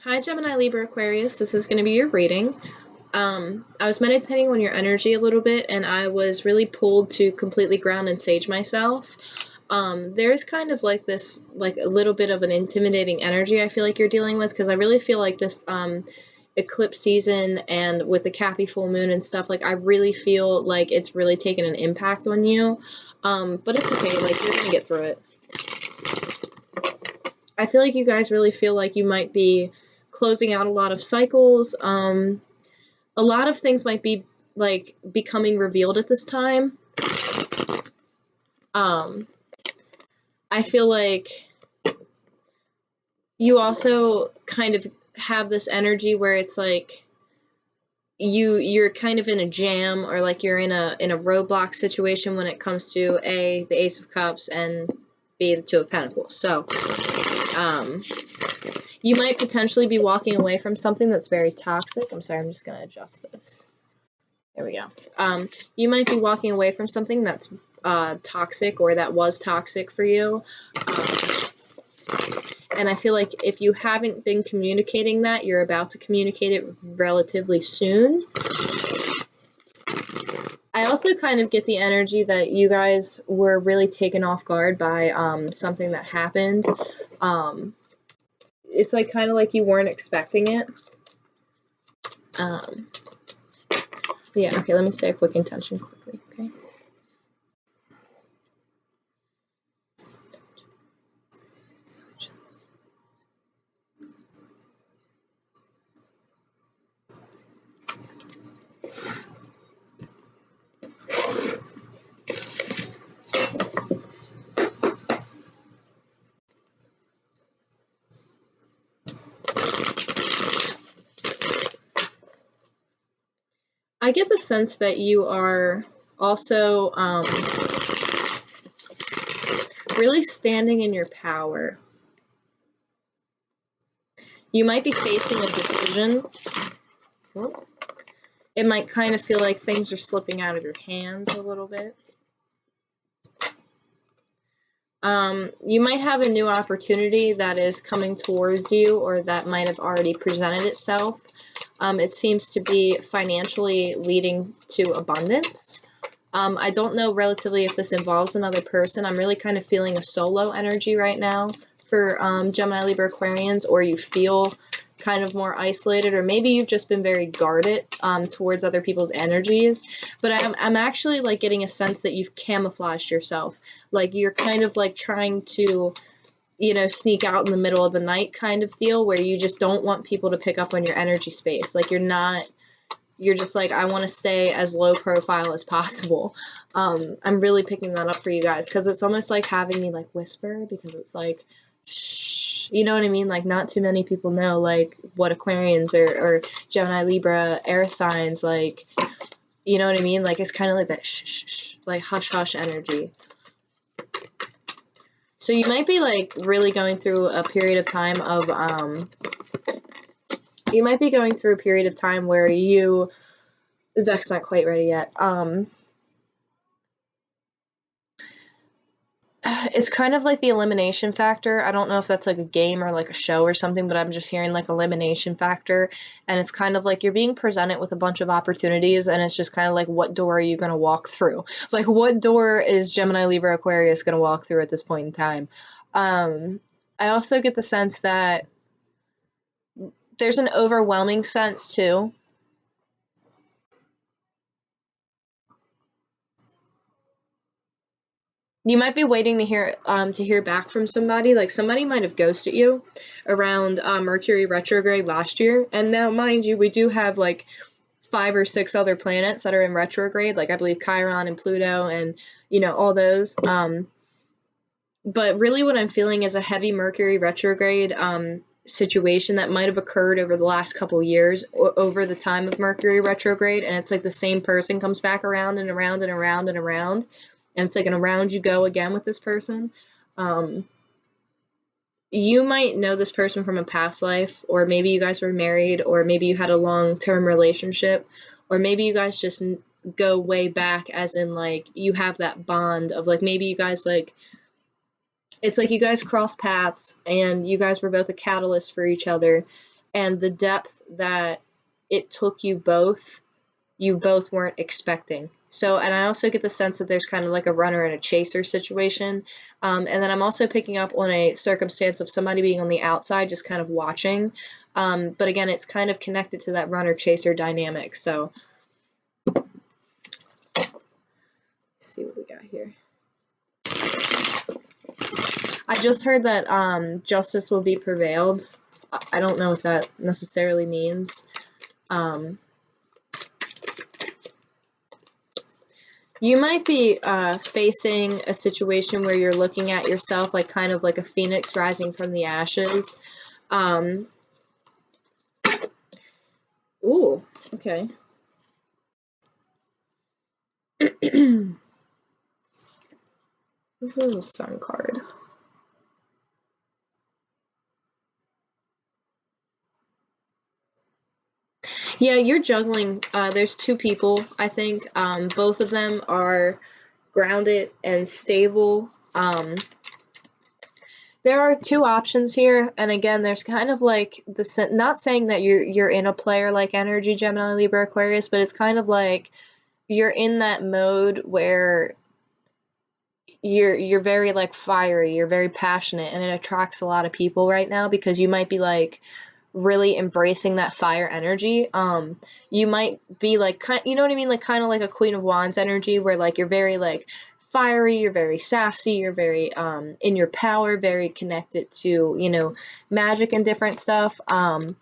Hi, Gemini, Libra, Aquarius. This is going to be your reading. I was meditating on your energy a little bit, and I was really pulled to completely ground and sage myself. There's kind of like this, like a little bit of an intimidating energy I feel like you're dealing with, because I really feel like this eclipse season and with the Cappy full moon and stuff, like I really feel like it's really taken an impact on you. But it's okay, like you're going to get through it. I feel like you guys really feel like you might be closing out a lot of cycles. A lot of things might be like becoming revealed at this time. I feel like you also kind of have this energy where it's like you're kind of in a jam, or like you're in a roadblock situation when it comes to A, the Ace of Cups, and B, the Two of Pentacles. So you might potentially be walking away from something that's very toxic. I'm sorry, I'm just going to adjust this. There we go. You might be walking away from something that's toxic, or that was toxic for you. And I feel like if you haven't been communicating that, you're about to communicate it relatively soon. I also kind of get the energy that you guys were really taken off guard by something that happened. It's like kind of like you weren't expecting it. But yeah, okay, let me say a quick intention quickly, okay? I get the sense that you are also really standing in your power. You might be facing a decision. It might kind of feel like things are slipping out of your hands a little bit. You might have a new opportunity that is coming towards you, or that might have already presented itself. It seems to be financially leading to abundance. I don't know relatively if this involves another person. I'm really kind of feeling a solo energy right now for Gemini, Libra, Aquarians, or you feel kind of more isolated, or maybe you've just been very guarded towards other people's energies. But I'm actually like getting a sense that you've camouflaged yourself. Like you're kind of like trying to, you know, sneak out in the middle of the night kind of deal, where you just don't want people to pick up on your energy space. Like you're just like, I want to stay as low profile as possible. I'm really picking that up for you guys, because it's almost like having me like whisper, because it's like, shh, you know what I mean? Like not too many people know like what Aquarians or Gemini, Libra, air signs, like, you know what I mean? Like it's kind of like that shh, shh, shh, like hush, hush energy. So you might be like really going through a period of time of, you might be going through a period of time where the deck's not quite ready yet. It's kind of like the elimination factor. I don't know if that's like a game or like a show or something, but I'm just hearing like elimination factor. And it's kind of like you're being presented with a bunch of opportunities, and it's just kind of like, what door are you going to walk through? Like, what door is Gemini, Libra, Aquarius going to walk through at this point in time? I also get the sense that there's an overwhelming sense too. You might be waiting to hear back from somebody. Like somebody might have ghosted you around Mercury retrograde last year. And now, mind you, we do have like 5 or 6 other planets that are in retrograde. Like I believe Chiron and Pluto, and you know all those. But really, what I'm feeling is a heavy Mercury retrograde situation that might have occurred over the last couple years, over the time of Mercury retrograde, and it's like the same person comes back around and around and around and around. And it's like an around you go again with this person. You might know this person from a past life, or maybe you guys were married, or maybe you had a long-term relationship, or maybe you guys just go way back, as in like you have that bond of like, maybe you guys like, it's like you guys cross paths and you guys were both a catalyst for each other, and the depth that it took you both weren't expecting. So, and I also get the sense that there's kind of like a runner and a chaser situation. And then I'm also picking up on a circumstance of somebody being on the outside, just kind of watching. But again, it's kind of connected to that runner chaser dynamic. So, let's see what we got here. I just heard that justice will be prevailed. I don't know what that necessarily means. You might be facing a situation where you're looking at yourself like kind of like a phoenix rising from the ashes. Ooh, okay. This is a sun card. Yeah, you're juggling. There's two people, I think. Both of them are grounded and stable. There are two options here, and again, there's kind of like the not saying that you're in a player like energy, Gemini, Libra, Aquarius, but it's kind of like you're in that mode where you're very like fiery, you're very passionate, and it attracts a lot of people right now because you might be like really embracing that fire energy. You might be like, you know what I mean, like kind of like a Queen of Wands energy, where like you're very like fiery, you're very sassy, you're very in your power, very connected to, you know, magic and different stuff. And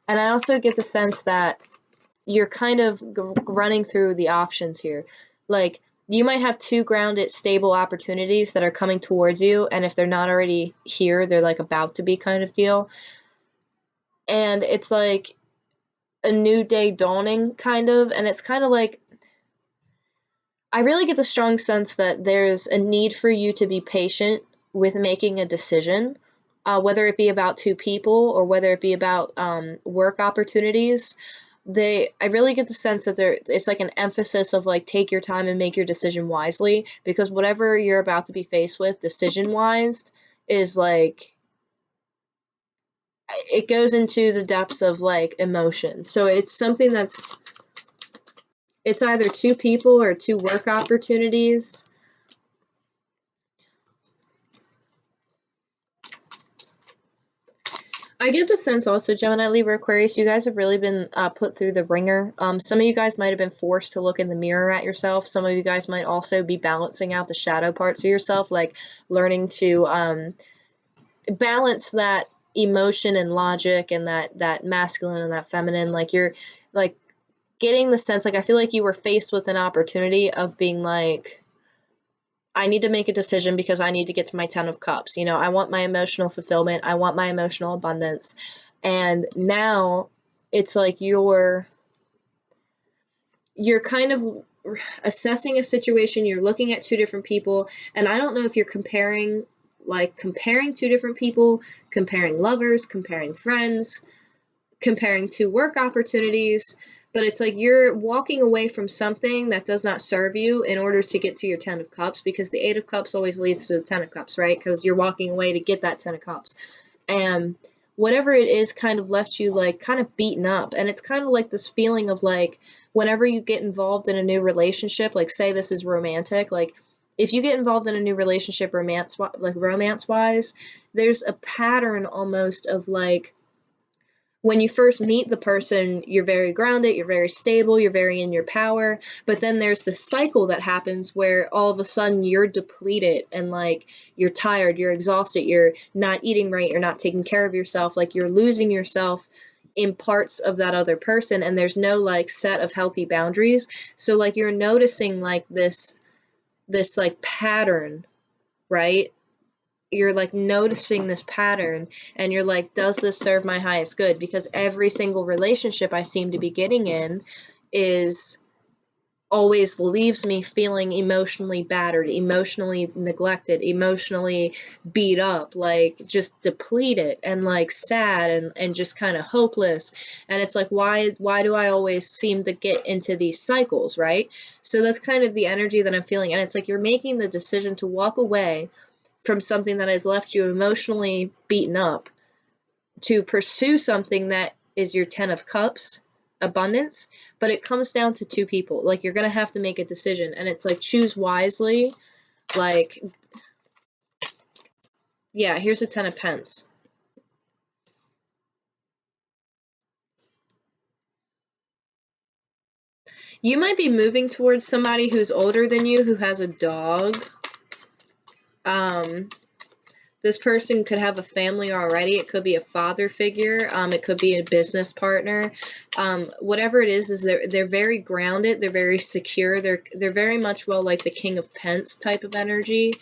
I also get the sense that you're kind of running through the options here. Like, you might have two grounded, stable opportunities that are coming towards you, and if they're not already here, they're like about to be kind of deal. And it's like a new day dawning, kind of, and it's kind of like, I really get the strong sense that there's a need for you to be patient with making a decision, whether it be about two people or whether it be about work opportunities. I really get the sense that it's like an emphasis of like, take your time and make your decision wisely, because whatever you're about to be faced with decision wise is like, it goes into the depths of like emotion. So it's something it's either two people or two work opportunities. I get the sense also, Gemini, Libra, Aquarius, you guys have really been put through the ringer. Some of you guys might have been forced to look in the mirror at yourself. Some of you guys might also be balancing out the shadow parts of yourself, like learning to balance that emotion and logic and that masculine and that feminine. Like, you're like getting the sense, like, I feel like you were faced with an opportunity of being like, I need to make a decision because I need to get to my 10 of cups. You know, I want my emotional fulfillment. I want my emotional abundance. And now it's like you're kind of assessing a situation. You're looking at two different people. And I don't know if you're comparing two different people, comparing lovers, comparing friends, comparing two work opportunities. But it's like you're walking away from something that does not serve you in order to get to your 10 of cups, because the 8 of cups always leads to the 10 of cups, right? Because you're walking away to get that 10 of cups. And whatever it is kind of left you like kind of beaten up. And it's kind of like this feeling of like, whenever you get involved in a new relationship, like say this is romantic, like if you get involved in a new relationship romance wise, there's a pattern almost of like, when you first meet the person, you're very grounded, you're very stable, you're very in your power. But then there's this cycle that happens where all of a sudden you're depleted and like you're tired, you're exhausted, you're not eating right, you're not taking care of yourself, like you're losing yourself in parts of that other person, and there's no like set of healthy boundaries. So like you're noticing like this like pattern, right? You're like noticing this pattern, and you're like, does this serve my highest good? Because every single relationship I seem to be getting in is always leaves me feeling emotionally battered, emotionally neglected, emotionally beat up, like just depleted and like sad and just kind of hopeless. And it's like, why do I always seem to get into these cycles, right? So that's kind of the energy that I'm feeling. And it's like you're making the decision to walk away from something that has left you emotionally beaten up, to pursue something that is your Ten of Cups, abundance, but it comes down to two people. Like, you're going to have to make a decision, and it's like, choose wisely. Like, yeah, here's a Ten of Pence. You might be moving towards somebody who's older than you, who has a dog. This person could have a family already. It could be a father figure. It could be a business partner. Whatever it is they're very grounded. They're very secure. They're very much, well, like the King of Pence type of energy.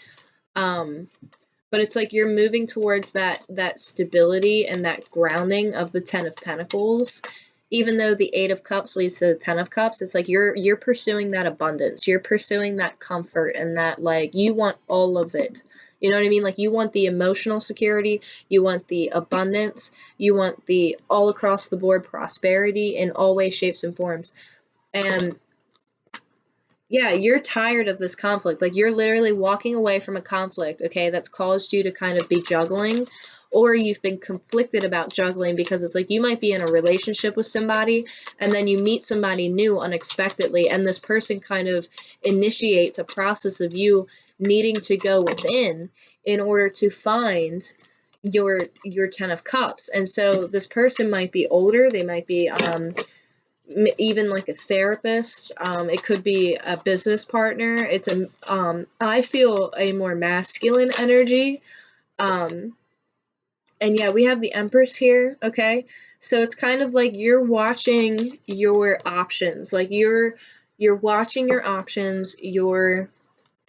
But it's like you're moving towards that stability and that grounding of the Ten of Pentacles. Even though the Eight of Cups leads to the Ten of Cups, it's like you're pursuing that abundance. You're pursuing that comfort, and that, like, you want all of it. You know what I mean? Like, you want the emotional security, you want the abundance, you want the all across the board prosperity in all ways, shapes, and forms. And yeah, you're tired of this conflict. Like, you're literally walking away from a conflict, okay, that's caused you to kind of be juggling, or you've been conflicted about juggling, because it's like you might be in a relationship with somebody, and then you meet somebody new unexpectedly, and this person kind of initiates a process of you needing to go within in order to find your Ten of Cups. And so this person might be older. They might be even like a therapist. It could be a business partner. It's I feel a more masculine energy. And yeah, we have the Empress here. Okay, so it's kind of like you're watching your options. Like, you're watching your options. You're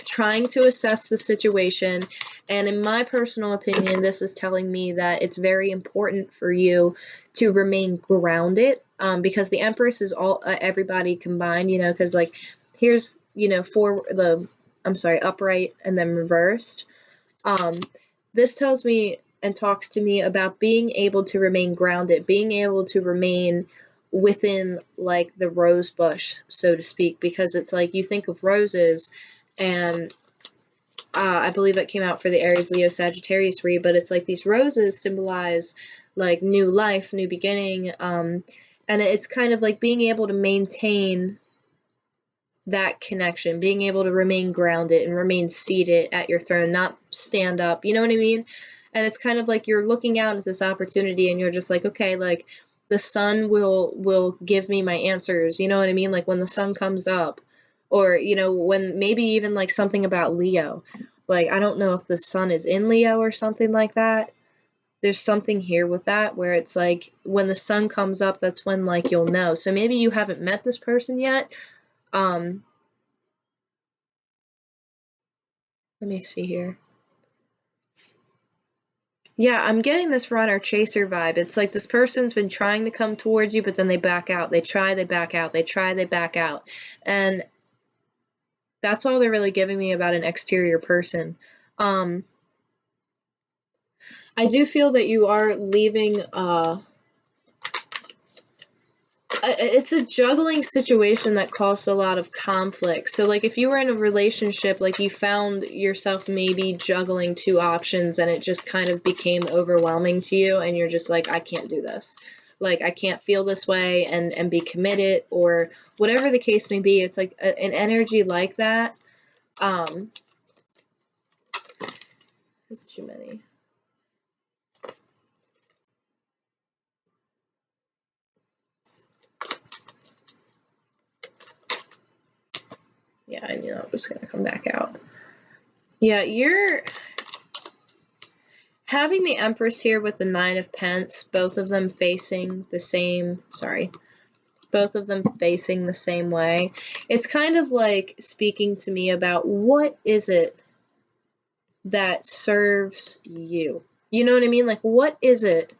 trying to assess the situation, and in my personal opinion, this is telling me that it's very important for you to remain grounded, because the Empress is all everybody combined, you know, because, like, here's, you know, upright and then reversed. This tells me and talks to me about being able to remain grounded, being able to remain within, like, the rose bush, so to speak, because it's like you think of roses, and I believe that came out for the Aries, Leo, Sagittarius read, but it's like these roses symbolize, like, new life, new beginning, and it's kind of like being able to maintain that connection, being able to remain grounded and remain seated at your throne, not stand up, you know what I mean? And it's kind of like you're looking out at this opportunity, and you're just like, okay, like, the sun will give me my answers, you know what I mean? Like, when the sun comes up, or, you know, when maybe even like something about Leo, like, I don't know if the sun is in Leo or something like that. There's something here with that where it's like when the sun comes up, that's when, like, you'll know. So maybe you haven't met this person yet. Let me see here. Yeah, I'm getting this runner chaser vibe. It's like this person's been trying to come towards you, but then they back out. They try, they back out. They try, they back out. And that's all they're really giving me about an exterior person. I do feel that you are leaving, it's a juggling situation that caused a lot of conflict. So, like, if you were in a relationship, like, you found yourself maybe juggling two options, and it just kind of became overwhelming to you, and you're just like, I can't do this. Like, I can't feel this way and be committed, or whatever the case may be. It's like an energy like that. There's too many. Yeah, I knew that was going to come back out. Yeah, you're having the Empress here with the Nine of Pence, both of them facing the same, both of them facing the same way. It's kind of like speaking to me about what is it that serves you? You know what I mean? Like, what is it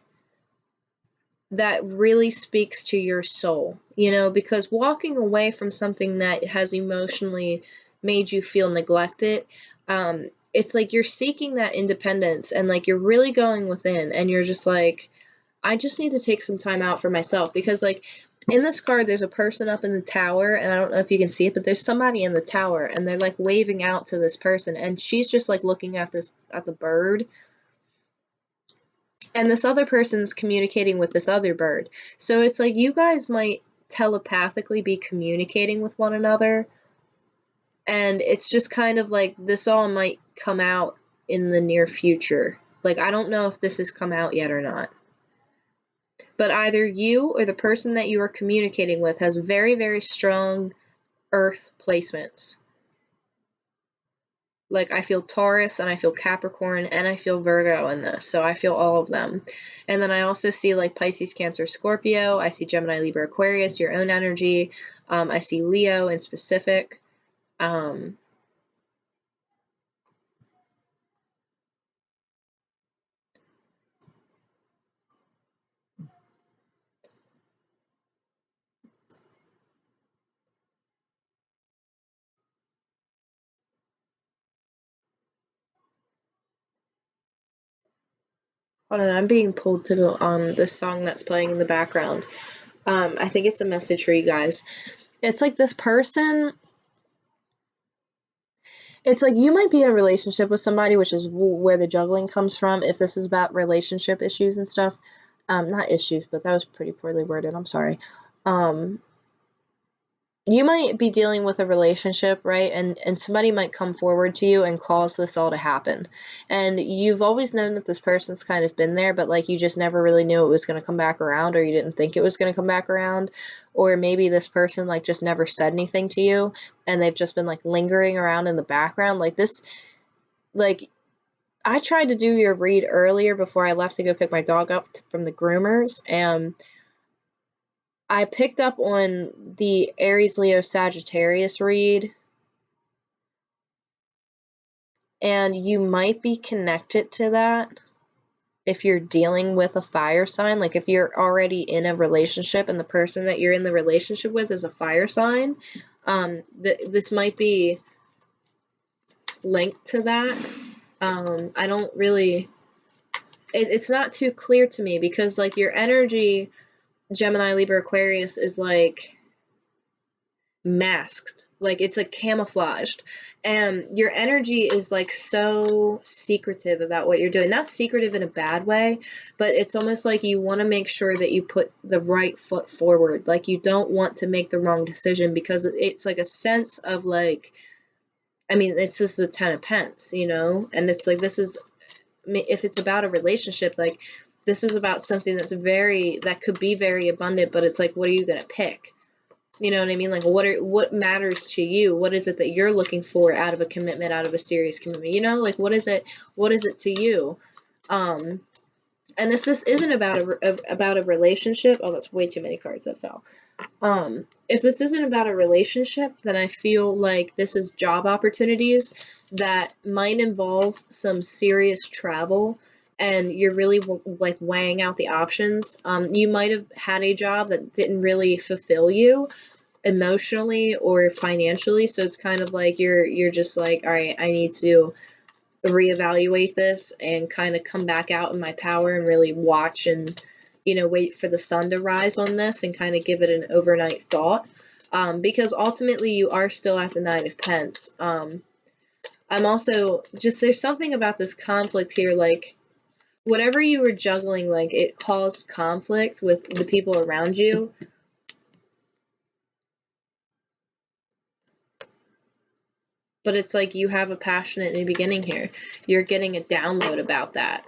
that really speaks to your soul? You know, because walking away from something that has emotionally made you feel neglected, it's like you're seeking that independence, and, like, you're really going within, and you're just like, I just need to take some time out for myself, because, like, in this card, there's a person up in the tower, and I don't know if you can see it, but there's somebody in the tower, and they're, like, waving out to this person, and she's just, like, looking at the bird, And this other person's communicating with this other bird. So it's like you guys might telepathically be communicating with one another. And it's just kind of like this all might come out in the near future. Like, I don't know if this has come out yet or not. But either you or the person that you are communicating with has very, very strong Earth placements. Like, I feel Taurus, and I feel Capricorn, and I feel Virgo in this, so I feel all of them. And then I also see, like, Pisces, Cancer, Scorpio. I see Gemini, Libra, Aquarius, your own energy. I see Leo in specific. Hold on, I'm being pulled to the song that's playing in the background. I think it's a message for you guys. It's like this person, it's like you might be in a relationship with somebody, which is where the juggling comes from, if this is about relationship issues and stuff. Not issues, but that was pretty poorly worded, I'm sorry. You might be dealing with a relationship, right? And somebody might come forward to you and cause this all to happen. And you've always known that this person's kind of been there, but like you just never really knew it was going to come back around, or you didn't think it was going to come back around. Or maybe this person like just never said anything to you and they've just been like lingering around in the background. Like this, like I tried to do your read earlier before I left to go pick my dog up from the groomers, and I picked up on the Aries, Leo, Sagittarius read, and you might be connected to that if you're dealing with a fire sign. Like if you're already in a relationship and the person that you're in the relationship with is a fire sign, this might be linked to that. I don't really... It's not too clear to me because, like, your energy, Gemini, Libra, Aquarius, is, like, masked. Like, it's, like, camouflaged. And your energy is, like, so secretive about what you're doing. Not secretive in a bad way, but it's almost like you want to make sure that you put the right foot forward. Like, you don't want to make the wrong decision because it's, like, a sense of, like... I mean, this is the Ten of Pence, you know? And it's, like, this is... if it's about a relationship, like this is about something that could be very abundant, but it's like, what are you going to pick? You know what I mean? Like what matters to you? What is it that you're looking for out of a commitment, out of a serious commitment? You know, like what is it to you? And if this isn't about a relationship, oh, that's way too many cards that fell. If this isn't about a relationship, then I feel like this is job opportunities that might involve some serious travel, and you're really like weighing out the options. You might have had a job that didn't really fulfill you emotionally or financially, so it's kind of like you're just like, all right, I need to reevaluate this and kind of come back out in my power and really watch and, you know, wait for the sun to rise on this and kind of give it an overnight thought. Because ultimately you are still at the Nine of Pence. I'm also just, there's something about this conflict here, like whatever you were juggling, like it caused conflict with the people around you. But it's like you have a passionate new beginning here. You're getting a download about that.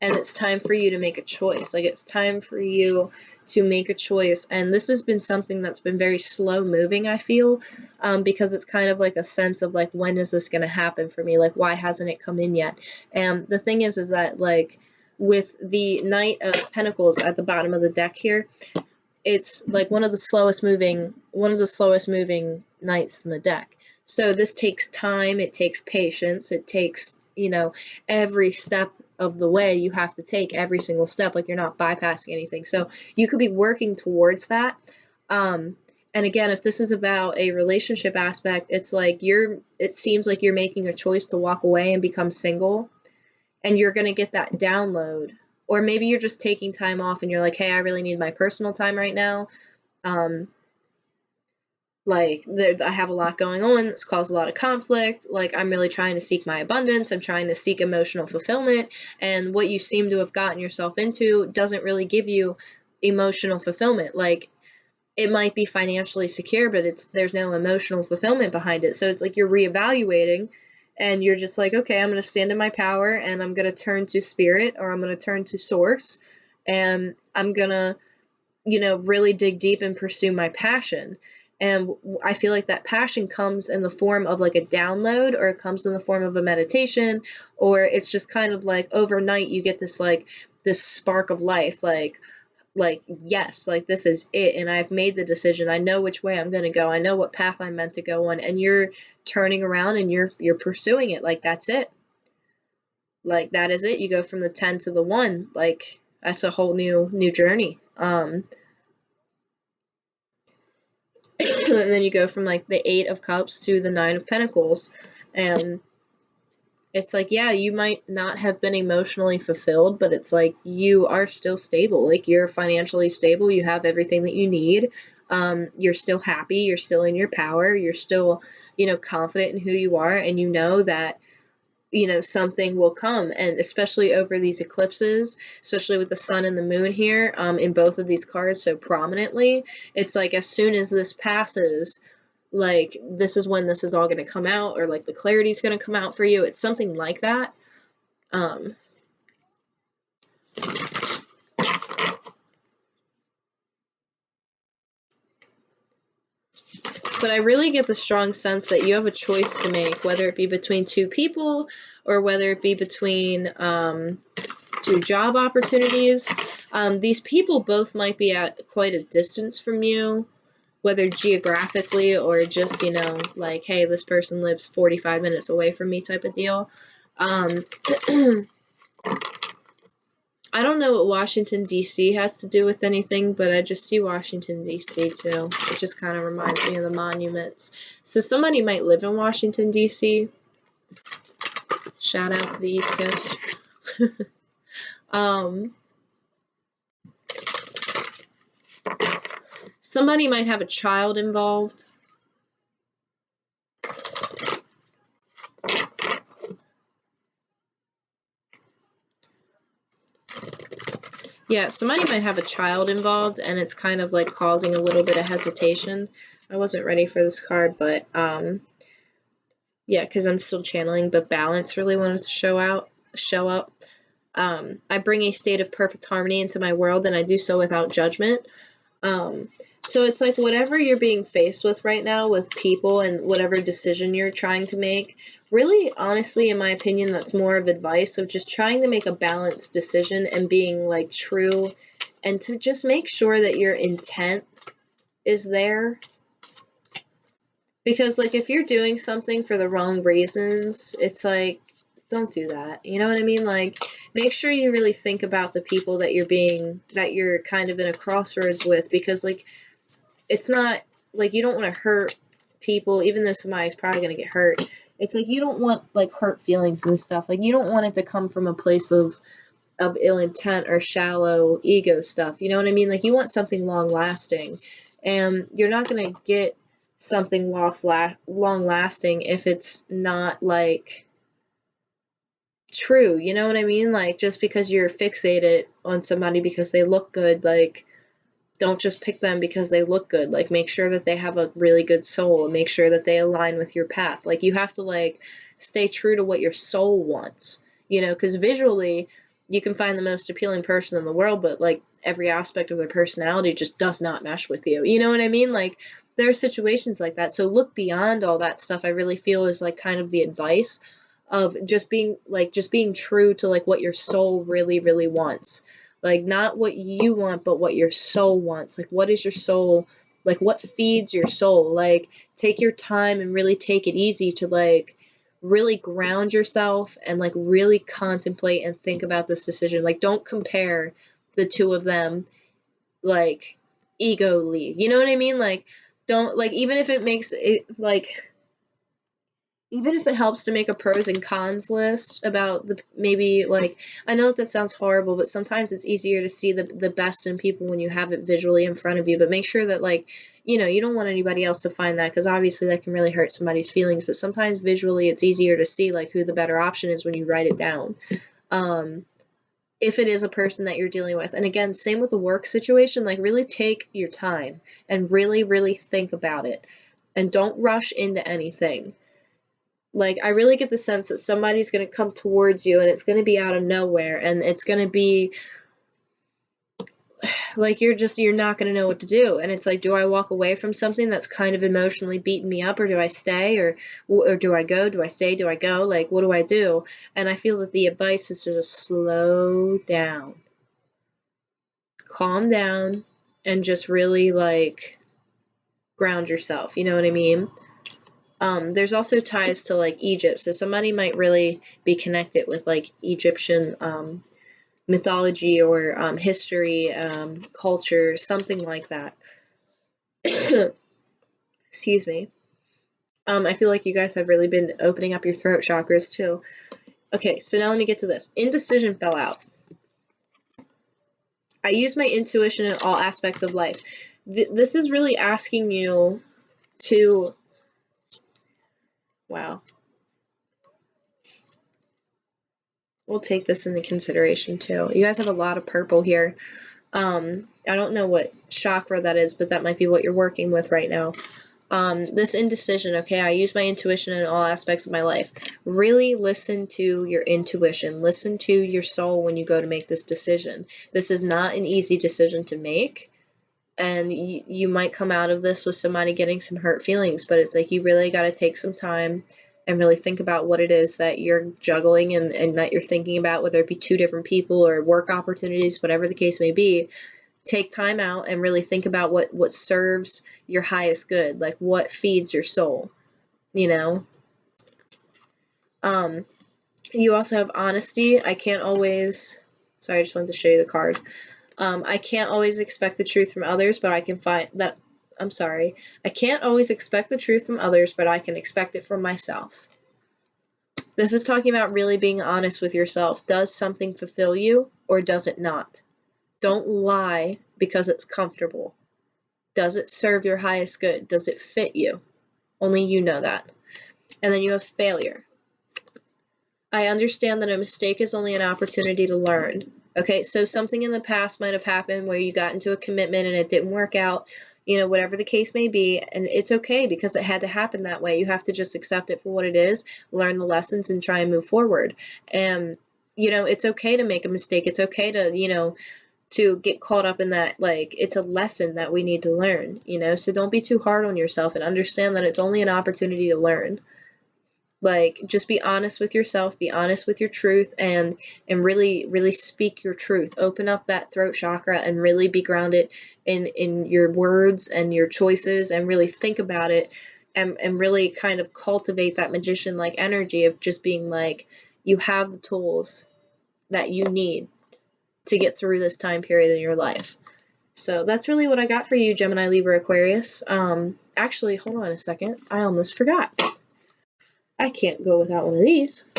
And it's time for you to make a choice. Like, it's time for you to make a choice. And this has been something that's been very slow moving, I feel, because it's kind of like a sense of, like, when is this going to happen for me? Like, why hasn't it come in yet? And the thing is that, like, with the Knight of Pentacles at the bottom of the deck here, it's, like, one of the slowest moving knights in the deck. So this takes time, it takes patience, it takes, you know, every step of the way you have to take every single step, like you're not bypassing anything. So you could be working towards that. And again, if this is about a relationship aspect, it's like it seems like you're making a choice to walk away and become single, and you're going to get that download. Or maybe you're just taking time off and you're like, hey, I really need my personal time right now. Like, I have a lot going on. It's caused a lot of conflict. Like, I'm really trying to seek my abundance. I'm trying to seek emotional fulfillment. And what you seem to have gotten yourself into doesn't really give you emotional fulfillment. Like, it might be financially secure, but there's no emotional fulfillment behind it. So it's like you're reevaluating and you're just like, okay, I'm going to stand in my power and I'm going to turn to spirit, or I'm going to turn to source, and I'm going to, really dig deep and pursue my passion. And I feel like that passion comes in the form of like a download, or it comes in the form of a meditation, or it's just kind of like overnight you get this spark of life, yes, like this is it, and I've made the decision. I know which way I'm going to go. I know what path I'm meant to go on, and you're turning around and you're pursuing it. Like, that's it. Like, that is it. You go from the 10 to the 1. Like, that's a whole new journey. And then you go from like the 8 of Cups to the 9 of Pentacles, and it's like, yeah, you might not have been emotionally fulfilled, but it's like you are still stable. Like, you're financially stable. You have everything that you need. You're still happy. You're still in your power. You're still, confident in who you are. And you know that, something will come. And especially over these eclipses, especially with the sun and the moon here, in both of these cards so prominently, it's like as soon as this passes, like, this is when this is all going to come out, or like the clarity is going to come out for you. It's something like that. But I really get the strong sense that you have a choice to make, whether it be between two people or whether it be between two job opportunities. These people both might be at quite a distance from you, whether geographically or just, like, hey, this person lives 45 minutes away from me type of deal. I don't know what Washington, D.C. has to do with anything, but I just see Washington, D.C. too. It just kind of reminds me of the monuments. So somebody might live in Washington, D.C. Shout out to the East Coast. Somebody might have a child involved. Yeah, somebody might have a child involved, and it's kind of like causing a little bit of hesitation. I wasn't ready for this card, but yeah, because I'm still channeling, but balance really wanted to show up. I bring a state of perfect harmony into my world, and I do so without judgment. So it's like whatever you're being faced with right now with people and whatever decision you're trying to make, really, honestly, in my opinion, that's more of advice of just trying to make a balanced decision and being like true, and to just make sure that your intent is there. Because like if you're doing something for the wrong reasons, it's like, don't do that. You know what I mean? Like, make sure you really think about the people that you're kind of in a crossroads with, because like, it's not like you don't want to hurt people, even though somebody's probably going to get hurt. It's like you don't want like hurt feelings and stuff. Like, you don't want it to come from a place of ill intent or shallow ego stuff. You know what I mean? Like, you want something long lasting, and you're not going to get something long lasting if it's not like true. You know what I mean? Like, just because you're fixated on somebody because they look good, like, don't just pick them because they look good. Like, make sure that they have a really good soul, and make sure that they align with your path. Like, you have to like stay true to what your soul wants, because visually you can find the most appealing person in the world, but like every aspect of their personality just does not mesh with you. You know what I mean? Like, there are situations like that. So look beyond all that stuff. I really feel is like kind of the advice of just being true to like what your soul really, really wants. Like, not what you want, but what your soul wants. Like, what is your soul? Like, what feeds your soul? Like, take your time and really take it easy to like really ground yourself and like really contemplate and think about this decision. Like, don't compare the two of them like egoly. You know what I mean? Like, don't, like, even if it makes it like, even if it helps to make a pros and cons list about the, maybe, like, I know that sounds horrible, but sometimes it's easier to see the best in people when you have it visually in front of you, but make sure that, like, you know, you don't want anybody else to find that, because obviously that can really hurt somebody's feelings, but sometimes visually it's easier to see, like, who the better option is when you write it down. If it is a person that you're dealing with. And again, same with a work situation, like, really take your time and really, really think about it, and don't rush into anything. Like, I really get the sense that somebody's going to come towards you and it's going to be out of nowhere, and it's going to be like you're not going to know what to do. And it's like, do I walk away from something that's kind of emotionally beating me up, or do I stay, or do I go? Do I stay? Do I go? Like, what do I do? And I feel that the advice is to just slow down, calm down, and just really, like, ground yourself. You know what I mean? There's also ties to, like, Egypt, so somebody might really be connected with, like, Egyptian mythology or history, culture, something like that. Excuse me. I feel like you guys have really been opening up your throat chakras too. Okay, so now let me get to this. Indecision fell out. I use my intuition in all aspects of life. This is really asking you to... Wow. We'll take this into consideration too. You guys have a lot of purple here. I don't know what chakra that is, but that might be what you're working with right now. This indecision, okay, I use my intuition in all aspects of my life. Really listen to your intuition. Listen to your soul when you go to make this decision. This is not an easy decision to make, and you might come out of this with somebody getting some hurt feelings, but it's like you really got to take some time and really think about what it is that you're juggling and that you're thinking about, whether it be two different people or work opportunities, whatever the case may be. Take time out and really think about what serves your highest good, like what feeds your soul, you know? You also have honesty. I can't always... Sorry, I just wanted to show you the card. I can't always expect the truth from others, but I can find that... I'm sorry. I can't always expect the truth from others, but I can expect it from myself. This is talking about really being honest with yourself. Does something fulfill you, or does it not? Don't lie because it's comfortable. Does it serve your highest good? Does it fit you? Only you know that. And then you have failure. I understand that a mistake is only an opportunity to learn. Okay, so something in the past might have happened where you got into a commitment and it didn't work out, you know, whatever the case may be, and it's okay because it had to happen that way. You have to just accept it for what it is, learn the lessons, and try and move forward. And, you know, it's okay to make a mistake. It's okay to, you know, to get caught up in that. Like, it's a lesson that we need to learn, you know, so don't be too hard on yourself and understand that it's only an opportunity to learn. Like, just be honest with yourself, be honest with your truth, and really, really speak your truth. Open up that throat chakra and really be grounded in your words and your choices, and really think about it, and really kind of cultivate that magician-like energy of just being like, you have the tools that you need to get through this time period in your life. So that's really what I got for you, Gemini, Libra, Aquarius. Actually, hold on a second. I almost forgot. I can't go without one of these.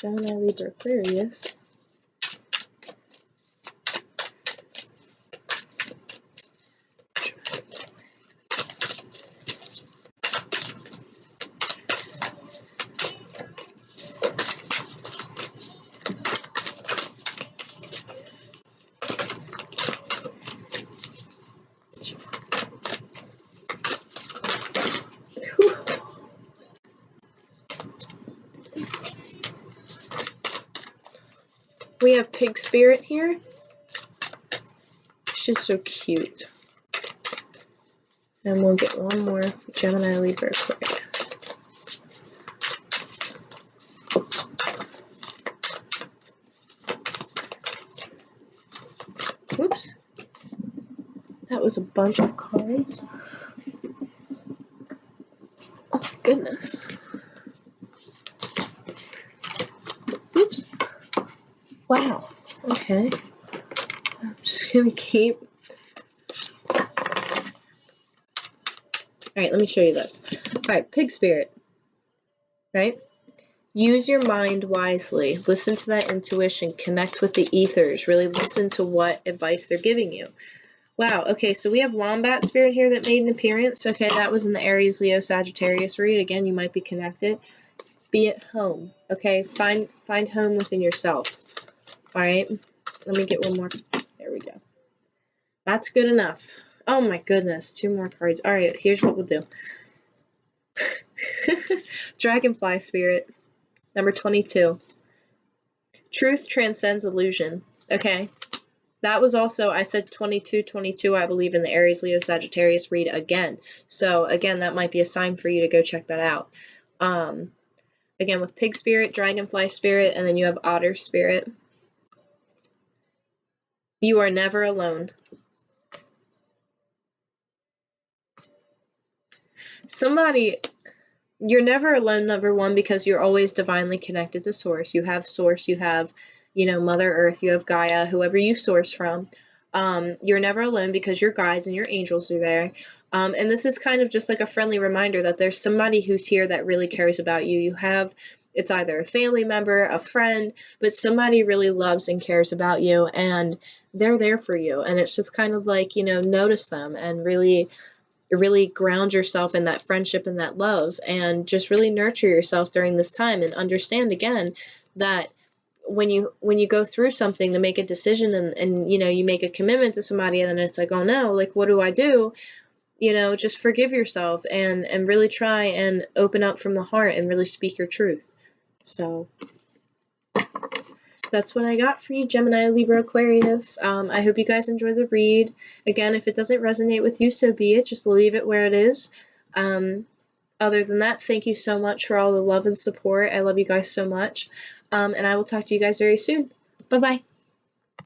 Gemini, Libra, Aquarius. We have Pig Spirit here. She's so cute. And we'll get one more for Gemini, Libra, Aquarius. Whoops. That was a bunch of cards. Oh my goodness. Oops. Wow. Okay. I'm just gonna keep right, let me show you this. All right, pig spirit, right? Use your mind wisely. Listen to that intuition. Connect with the ethers. Really listen to what advice they're giving you. Wow, okay, so we have Wombat Spirit here that made an appearance. Okay, that was in the Aries, Leo, Sagittarius read. Again, you might be connected. Be at home, okay? Find home within yourself. All right, let me get one more. There we go. That's good enough. Oh my goodness, 2 more cards. All right, here's what we'll do. Dragonfly Spirit, number 22. Truth transcends illusion, okay? That was also, I said 22, I believe, in the Aries, Leo, Sagittarius read again. So, again, that might be a sign for you to go check that out. Again, with Pig Spirit, Dragonfly Spirit, and then you have Otter Spirit. You are never alone. You're never alone, number one, because you're always divinely connected to Source. You have Source, you have, Mother Earth, you have Gaia, whoever you source from. You're never alone because your guides and your angels are there. And this is kind of just like a friendly reminder that there's somebody who's here that really cares about you. It's either a family member, a friend, but somebody really loves and cares about you, and they're there for you. And it's just kind of like, notice them and really ground yourself in that friendship and that love, and just really nurture yourself during this time, and understand again that when you go through something to make a decision, and you make a commitment to somebody, and then it's like, oh no, like, what do I do? Just forgive yourself and really try and open up from the heart and really speak your truth. So that's what I got for you, Gemini, Libra, Aquarius. I hope you guys enjoy the read. Again, if it doesn't resonate with you, so be it. Just leave it where it is. Other than that, thank you so much for all the love and support. I love you guys so much. And I will talk to you guys very soon. Bye-bye.